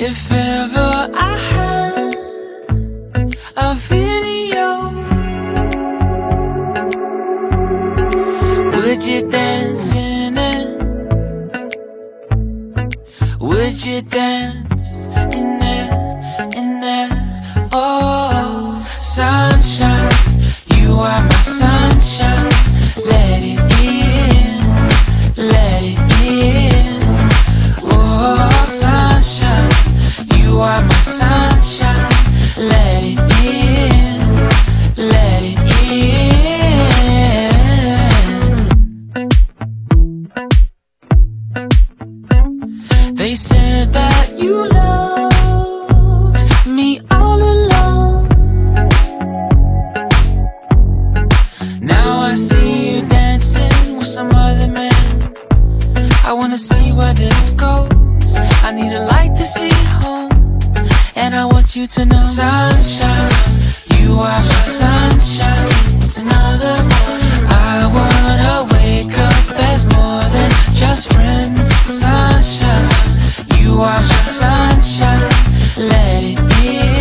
If ever I had a video, would you dance in it? Would you dance in it, in it? Oh, sunshine, you are my sunshine. Let it in, let it in. Oh, sunshine, you are my sunshine. Let it in, let it in. They said that you loved me all along. Now I see you dancing with some other man. I wanna see where this goes. I need a light to see home, and I want you to know, sunshine, you are my sunshine. It's another morning. I wanna wake up as more than just friends. Sunshine, you are my sunshine. Let it in.